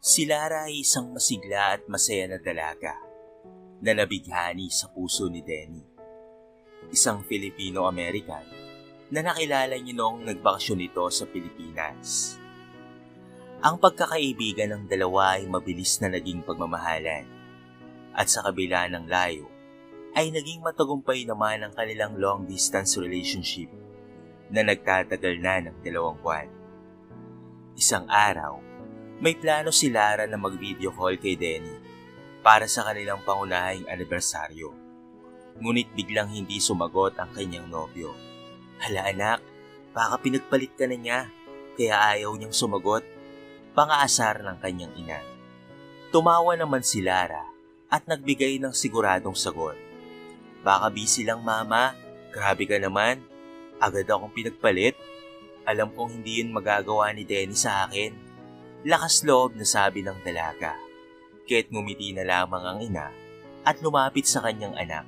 Si Lara ay isang masigla at masaya na dalaga na nabighani sa puso ni Denny, isang Filipino-American na nakilala niyo noong nagbakasyon ito sa Pilipinas. Ang pagkakaibigan ng dalawa ay mabilis na naging pagmamahalan at sa kabila ng layo ay naging matagumpay naman ang kanilang long-distance relationship na nagtatagal na ng 2 buwan. Isang araw, may plano si Lara na mag-video call kay Denny para sa kanilang pangunahing anibersaryo. Ngunit biglang hindi sumagot ang kanyang nobyo. Hala anak, baka pinagpalit ka na niya, kaya ayaw niyang sumagot. Pangaasar ng kanyang ina. Tumawa naman si Lara at nagbigay ng siguradong sagot. Baka busy lang mama, grabe ka naman. Agad akong pinagpalit. Alam kong hindi yun magagawa ni Denny sa akin. Lakas loob na sabi ng dalaga. Kaya't ngumiti na lamang ang ina at lumapit sa kanyang anak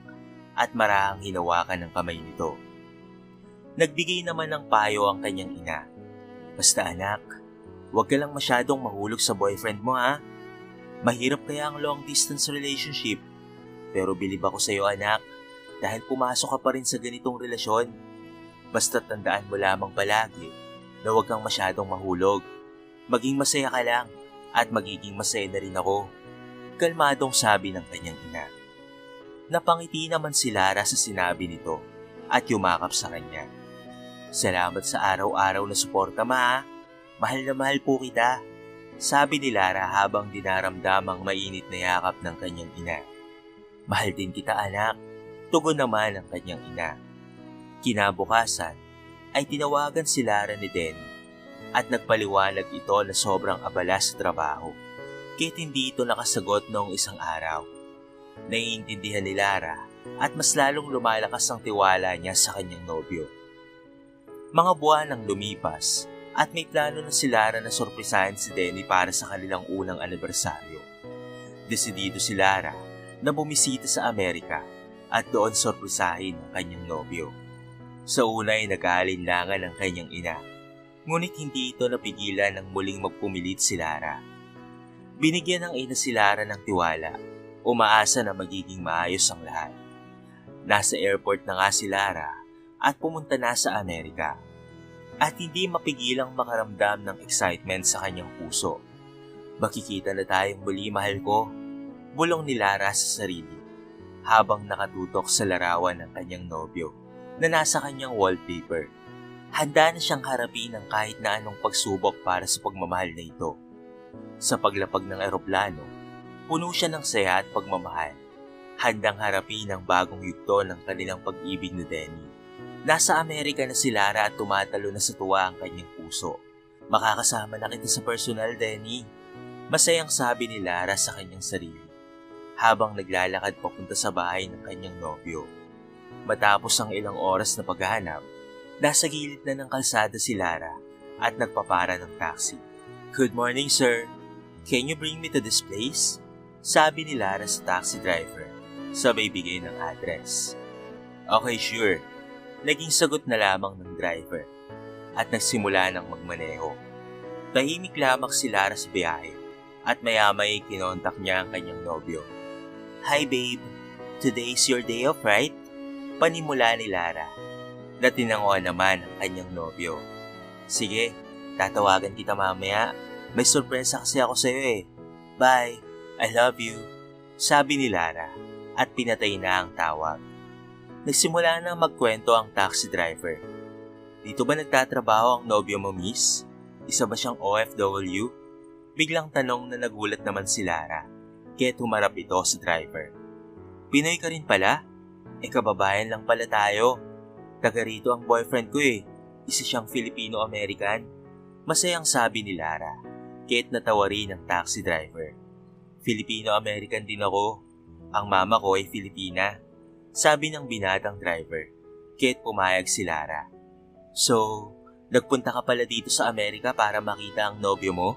at marahang hinawakan ng kamay nito. Nagbigay naman ng payo ang kanyang ina. Basta anak, huwag ka lang masyadong mahulog sa boyfriend mo ha. Mahirap kaya ang long distance relationship. Pero bilib ako sa iyo anak dahil pumasok ka pa rin sa ganitong relasyon. Basta tandaan mo lamang palagi na huwag kang masyadong mahulog. Maging masaya ka lang at magiging masaya na rin ako. Kalmadong sabi ng kanyang ina. Napangiti naman si Lara sa sinabi nito at yumakap sa kanya. Salamat sa araw-araw na suporta ma. Mahal na mahal po kita. Sabi ni Lara habang dinaramdamang mainit na yakap ng kanyang ina. Mahal din kita anak. Tugon naman ang kanyang ina. Kinabukasan ay tinawagan si Lara ni Denny at nagpaliwanag ito na sobrang abala sa trabaho. Kahit hindi ito nakasagot noong isang araw. Naiintindihan ni Lara at mas lalong lumalakas ang tiwala niya sa kanyang nobyo. Mga buwan ang lumipas at may plano na si Lara na sorpresahin si Denny para sa kanilang unang anibersaryo. Desidido si Lara na bumisita sa Amerika at doon sorpresahin ang kanyang nobyo. Sa una ay nag-aalinlangan ang kanyang ina, ngunit hindi ito napigilan ng muling magpumilit si Lara. Binigyan ng ina si Lara ng tiwala, umaasa na magiging maayos ang lahat. Nasa airport na nga si Lara at pumunta na sa Amerika. At hindi mapigilang makaramdam ng excitement sa kanyang puso. Makikita na tayong muli mahal ko, bulong ni Lara sa sarili, habang nakatutok sa larawan ng kanyang nobyo na nasa kanyang wallpaper. Handa na siyang harapin ang kahit na anong pagsubok para sa pagmamahal na ito. Sa paglapag ng eroplano, puno siya ng saya at pagmamahal. Handang harapin ang bagong yugto ng kanilang pag-ibig ni Denny. Nasa Amerika na si Lara at tumatalo na sa tuwa ang kanyang puso. Makakasama na kita sa personal, Denny. Masayang sabi ni Lara sa kanyang sarili habang naglalakad papunta sa bahay ng kanyang nobyo. Matapos ang ilang oras na paghahanap, nasa gilid na ng kalsada si Lara at nagpapara ng taxi. Good morning, sir. Can you bring me to this place? Sabi ni Lara sa taxi driver, sabay bigay ng address. Okay, sure. Naging sagot na lamang ng driver at nagsimula ng magmaneho. Tahimik lamang si Lara sa biyahe at maya-may kinontak niya ang kanyang nobyo. Hi babe, today's your day off, right? Panimula ni Lara na tinanguan naman ang kanyang nobyo. Sige, tatawagan kita mamaya. May sorpresa kasi ako sa'yo eh. Bye, I love you. Sabi ni Lara at pinatay na ang tawag. Nagsimula na magkwento ang taxi driver. Dito ba nagtatrabaho ang nobyo mo, miss? Isa ba siyang OFW? Biglang tanong na nagulat naman si Lara, kaya't humarap ito sa driver. Pinoy ka rin pala? Kababayan lang pala tayo. Taga rito ang boyfriend ko eh. Isa siyang Filipino-American. Masayang sabi ni Lara, kaya't natawa rin ang taxi driver. Filipino-American din ako. Ang mama ko ay Filipina. Sabi ng binatang driver, kaya't pumayag si Lara. So, nagpunta ka pala dito sa Amerika para makita ang nobyo mo?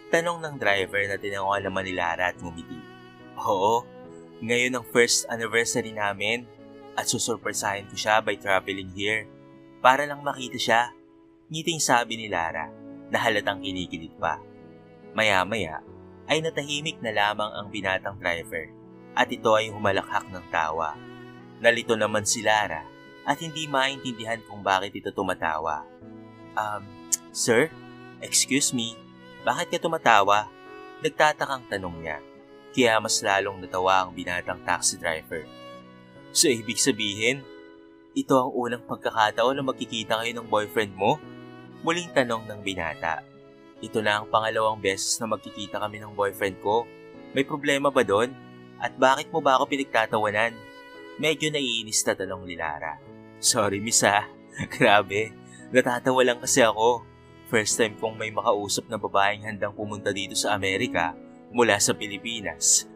Tanong ng driver na tinanguan naman ni Lara at ngumiti. Oo, ngayon ang first anniversary namin at susurpresahin ko siya by traveling here para lang makita siya. Ngiting sabi ni Lara na halatang kinikilig pa. Maya-maya ay natahimik na lamang ang binatang driver at ito ay humalakhak ng tawa. Nalito naman si Lara at hindi maintindihan kung bakit ito tumatawa. Sir? Excuse me? Bakit ka tumatawa? Nagtatakang tanong niya. Kaya mas lalong natawa ang binatang taxi driver. So ibig sabihin, ito ang unang pagkakataon na magkikita kayo ng boyfriend mo? Muling tanong ng binata. Ito na ang pangalawang beses na magkikita kami ng boyfriend ko. May problema ba doon? At bakit mo ba ako pinagtatawanan? Medyo naiinis na tanong ni Lara. Sorry miss ha. Grabe. Natatawa lang kasi ako. First time kong may makausap na babaeng handang pumunta dito sa Amerika mula sa Pilipinas.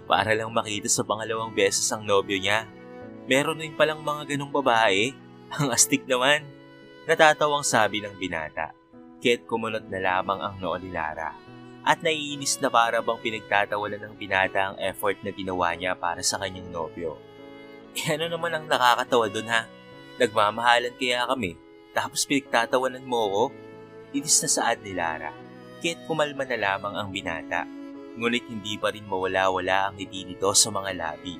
Para lang makita sa pangalawang beses ang nobyo niya. Meron rin palang mga ganong babae. Ang astig naman. Natatawang sabi ng binata. Kaya't kumunot na lamang ang noo ni Lara. At naiinis na para bang pinagtatawanan ng binata ang effort na ginawa niya para sa kanyang nobyo. Ano naman ang nakakatawa dun ha? Nagmamahalan kaya kami, tapos pinagtatawanan mo ako? Inis na saad ni Lara. Kaya't kumalma na lamang ang binata. Ngunit hindi pa rin mawala-wala ang ngiti nito sa mga labi.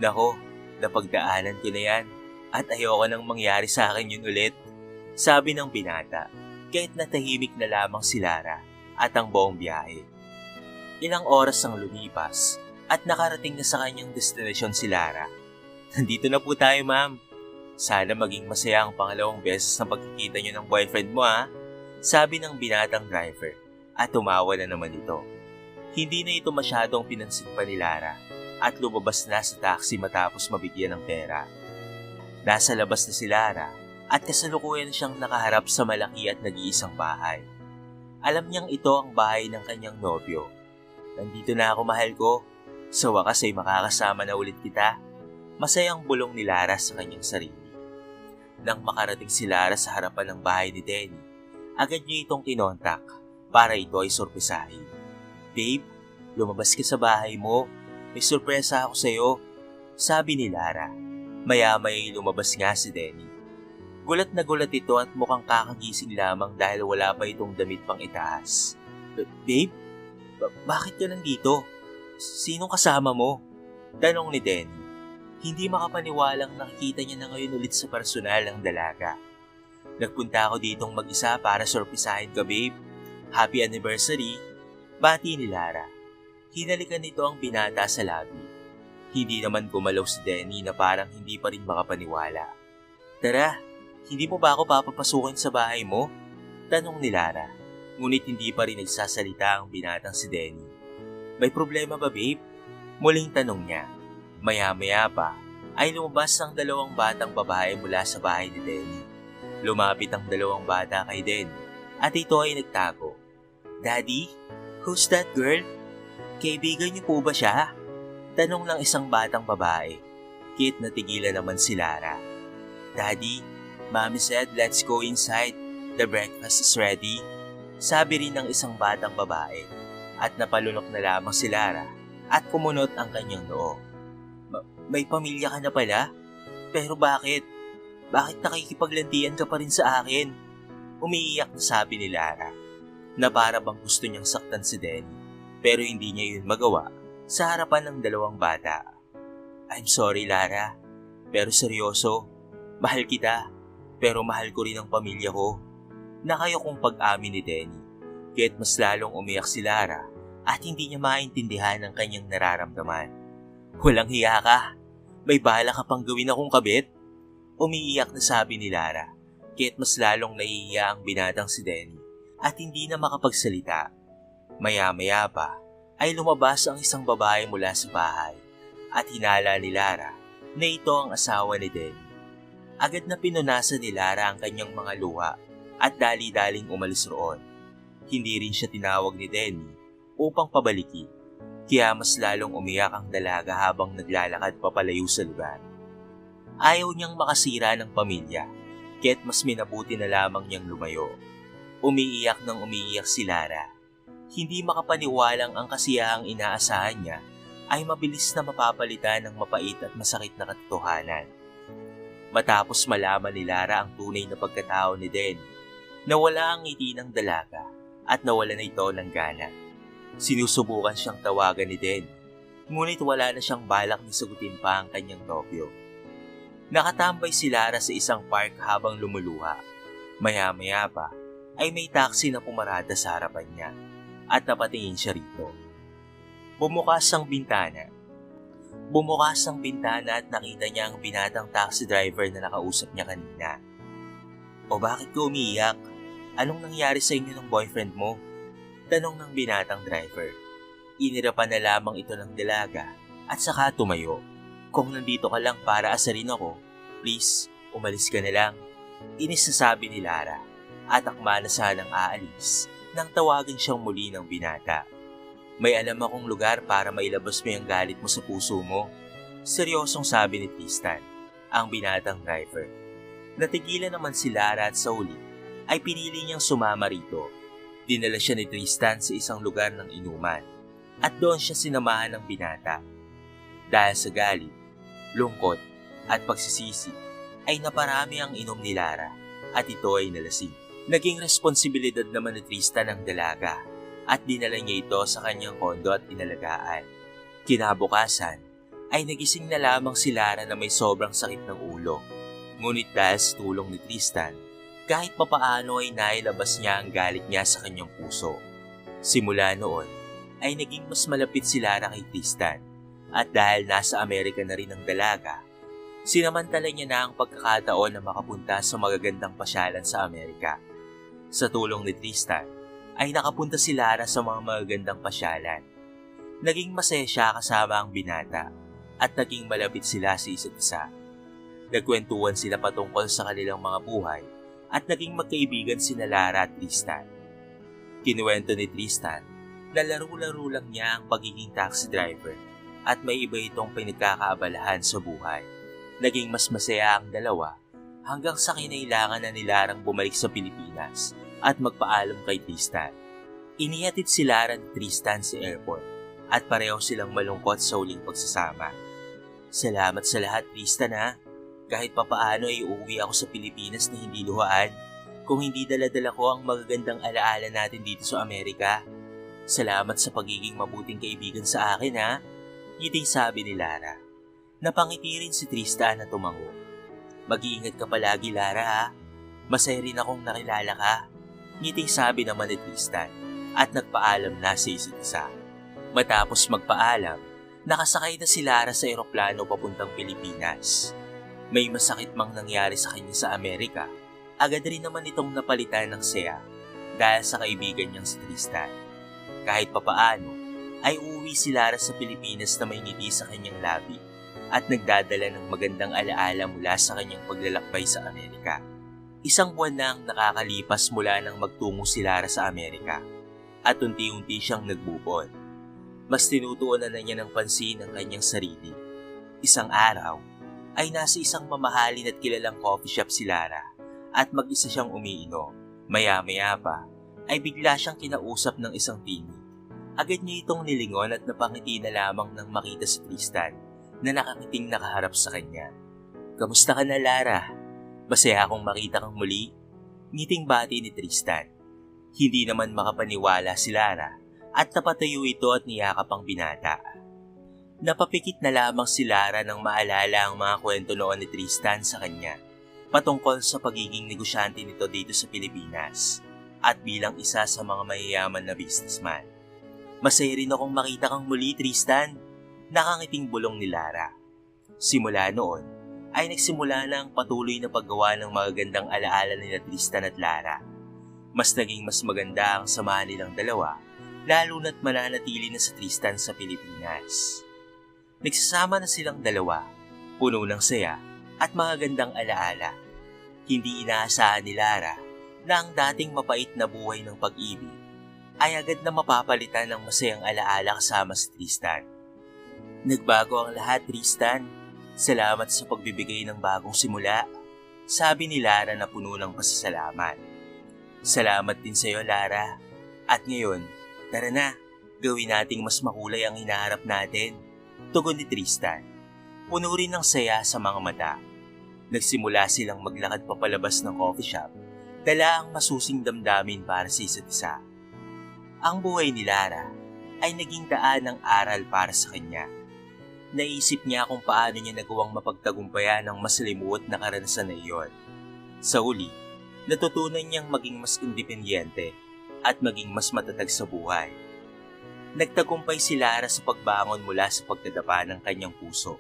Nako, napagdaanan ko na yan at ayoko nang mangyari sa akin yun ulit. Sabi ng binata, kahit natahimik na lamang si Lara at ang buong biyahe. Ilang oras ang lumipas at nakarating na sa kanyang destinasyon si Lara. Nandito na po tayo ma'am. Sana maging masaya ang pangalawang beses na pagkikita niyo ng boyfriend mo ha. Sabi ng binatang driver at tumawa na naman ito. Hindi na ito masyadong pinansin pa ni Lara at lumabas na sa taxi matapos mabigyan ng pera. Nasa labas na si Lara at kasalukuyan siyang nakaharap sa malaki at nag-iisang bahay. Alam niyang ito ang bahay ng kanyang nobyo. Nandito na ako mahal ko. Sa wakas ay makakasama na ulit kita. Masayang bulong ni Lara sa kanyang sarili. Nang makarating si Lara sa harapan ng bahay ni Denny, agad niya itong kinontak para ito ay sorpresahin. Babe, lumabas ka sa bahay mo. May sorpresa ako sa'yo. Sabi ni Lara. Maya-maya lumabas nga si Denny. Gulat na gulat ito at mukhang kakagising lamang dahil wala pa itong damit pang itaas. Babe, bakit ka nandito? Sinong kasama mo? Tanong ni Denny. Hindi makapaniwalang nakikita niya na ngayon ulit sa personal ang dalaga. Nagpunta ako ditong mag-isa para sorpresahin ka babe. Happy anniversary. Bati ni Lara. Hinalikan nito ang binata sa labi. Hindi naman gumalaw si Denny na parang hindi pa rin makapaniwala. Tara, hindi mo ba ako papapasukin sa bahay mo? Tanong ni Lara. Ngunit hindi pa rin nagsasalita ang binatang si Denny. May problema ba babe? Muling tanong niya. Maya-maya pa ay lumabas ang dalawang batang babae mula sa bahay ni Denny. Lumapit ang dalawang bata kay Denny at ito ay nagtago. Daddy, who's that girl? Kaibigan niyo po ba siya? Tanong ng isang batang babae. Kit natigilan naman si Lara. Daddy, Mommy said let's go inside. The breakfast is ready. Sabi rin ng isang batang babae. At napalunok na lamang si Lara at kumunot ang kanyang noo. May pamilya ka na pala? Pero bakit? Bakit nakikipaglandian ka pa rin sa akin? Umiiyak na sabi ni Lara na para bang gusto niyang saktan si Denny pero hindi niya yun magawa sa harapan ng dalawang bata. I'm sorry Lara, pero seryoso, mahal kita pero mahal ko rin ang pamilya ko. Nakayo kong pag-amin ni Denny kaya't mas lalong umiyak si Lara at hindi niya maintindihan ang kanyang nararamdaman. Walang hiya ka, may bala ka pang gawin akong kabit? Umiiyak na sabi ni Lara, kaya't mas lalong nahihiya ang binatang si Denny at hindi na makapagsalita. Maya-maya pa ay lumabas ang isang babae mula sa bahay at hinala ni Lara na ito ang asawa ni Denny. Agad na pinunasan ni Lara ang kanyang mga luha at dali-daling umalis roon. Hindi rin siya tinawag ni Denny upang pabalikin, kaya mas lalong umiyak ang dalaga habang naglalakad papalayo sa lugar. Ayaw niyang makasira ng pamilya, kaya't mas minabuti na lamang niyang lumayo. Umiiyak nang umiiyak si Lara. Hindi makapaniwalang ang kasiyahang inaasahan niya ay mabilis na mapapalitan ng mapait at masakit na katotohanan. Matapos malaman ni Lara ang tunay na pagkatao ni Denny, nawala ang ngiti ng dalaga at nawala na ito ng gana. Sinusubukan siyang tawagan ni Den, ngunit wala na siyang balak na sagutin pa ang kanyang nobyo. Nakatambay si Lara sa isang park habang lumuluha. Maya-maya pa ay may taxi na pumarada sa harapan niya at napatingin siya rito. Bumukas ang bintana at nakita niya ang binatang taxi driver na nakausap niya kanina. "O bakit ka umiiyak? Anong nangyari sa inyo ng boyfriend mo?" Tanong ng binatang driver. Inirapan na lamang ito ng dalaga at saka tumayo. "Kung nandito ka lang para asarin ako, please, umalis ka na lang." Inis na sabi ni Lara at akma na sanang aalis nang tawagan siyang muli ng binata. "May alam akong lugar para mailabas mo yung galit mo sa puso mo." Seryosong sabi ni Tristan, ang binatang driver. Natigilan naman si Lara at sa huli ay pinili niyang sumama rito. Dinala siya ni Tristan sa isang lugar ng inuman at doon siya sinamahan ng binata. Dahil sa galit, lungkot at pagsisisi ay naparami ang inom ni Lara at ito ay nalasing. Naging responsibilidad naman ni Tristan ang dalaga at dinala niya ito sa kanyang kondo at inalagaan. Kinabukasan ay nagising na lamang si Lara na may sobrang sakit ng ulo. Ngunit dahil sa tulong ni Tristan, kahit papaano ay nailabas niya ang galit niya sa kanyang puso. Simula noon ay naging mas malapit si Lara kay Tristan at dahil nasa Amerika na rin ang dalaga, sinamantala niya na ang pagkakataon na makapunta sa magagandang pasyalan sa Amerika. Sa tulong ni Tristan ay nakapunta si Lara sa mga magagandang pasyalan. Naging masaya siya kasama ang binata at naging malapit sila sa isa't isa. Nagkwentuhan sila patungkol sa kanilang mga buhay at naging magkaibigan sina Lara at Tristan. Kinuwento ni Tristan na laro-laro lang niya ang pagiging taxi driver at may iba itong pinagkakaabalahan sa buhay. Naging mas masaya ang dalawa hanggang sa kinailangan na ni Larang bumalik sa Pilipinas at magpaalam kay Tristan. Inihatid si Lara ni Tristan sa airport at pareho silang malungkot sa huling pagsasama. "Salamat sa lahat, Tristan ha. Kahit papaano ay uuwi ako sa Pilipinas na hindi luhaan. Kung hindi dala-dala ko ang magagandang alaala natin dito sa Amerika. Salamat sa pagiging mabuting kaibigan sa akin ha." Ngiting sabi ni Lara. Napangiti rin si Tristan na tumango. "Mag-iingat ka palagi, Lara ha. Masaya rin akong nakilala ka." Ngiting sabi naman ni Tristan at nagpaalam na sa isa't isa. Matapos magpaalam, nakasakay na si Lara sa eroplano papuntang Pilipinas. May masakit mang nangyari sa kanya sa Amerika, agad rin naman itong napalitan ng saya dahil sa kaibigan niyang si Tristan. Kahit papaano, ay uuwi si Lara sa Pilipinas na may ngiti sa kanyang labi at nagdadala ng magandang alaala mula sa kanyang paglalakbay sa Amerika. Isang buwan na ang nakakalipas mula nang magtungo si Lara sa Amerika at unti-unti siyang nagbubon. Mas tinutuunan na niya ng pansin ang kanyang sarili. Isang araw, ay nasa isang mamahalin at kilalang coffee shop si Lara at mag-isa siyang umiinom. Maya-maya pa ay bigla siyang kinausap ng isang tini. Agad niya itong nilingon at napangiti na lamang nang makita si Tristan na nakakiting nakaharap sa kanya. "Kamusta ka na, Lara? Masaya akong makita kang muli." Ngiting bati ni Tristan. Hindi naman makapaniwala si Lara at napatayo ito at niyakap ang binata. Napapikit na lamang si Lara nang maalala ang mga kwento noon ni Tristan sa kanya patungkol sa pagiging negosyante nito dito sa Pilipinas at bilang isa sa mga mayayaman na businessman. "Masaya rin akong makita kang muli, Tristan." Nakangiting bulong ni Lara. Simula noon ay nagsimula na ang patuloy na paggawa ng magagandang alaala nila Tristan at Lara. Mas naging mas maganda ang samahan nilang dalawa lalo na't mananatili na si Tristan sa Pilipinas. Nagsasama na silang dalawa, puno ng saya at magagandang alaala. Hindi inaasahan ni Lara na ang dating mapait na buhay ng pag-ibig ay agad na mapapalitan ng masayang alaala kasama si Tristan. "Nagbago ang lahat, Tristan. Salamat sa pagbibigay ng bagong simula," sabi ni Lara na puno ng pasasalamat. "Salamat din sa iyo, Lara. At ngayon, tara na, gawin nating mas makulay ang hinaharap natin," tugon ni Tristan. Puno rin ng saya sa mga mata. Nagsimula silang maglakad papalabas ng coffee shop, dala ang masusing damdamin para sa isa't isa. Ang buhay ni Lara ay naging daan ng aral para sa kanya. Naisip niya kung paano niya nagawang mapagtagumpayan ang masalimuot na karanasan na iyon. Sa huli, natutunan niyang maging mas independyente at maging mas matatag sa buhay. Nagtagumpay si Lara sa pagbangon mula sa pagdadapa ng kanyang puso.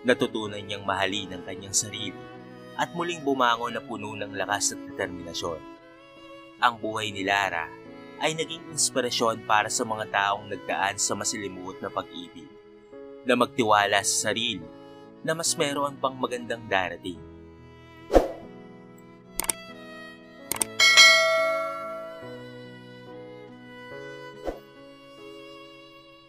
Natutunan niyang mahalin ang kanyang sarili at muling bumangon na puno ng lakas at determinasyon. Ang buhay ni Lara ay naging inspirasyon para sa mga taong nagdaan sa masalimuot na pag-ibig, na magtiwala sa sarili na mas meron pang magandang darating.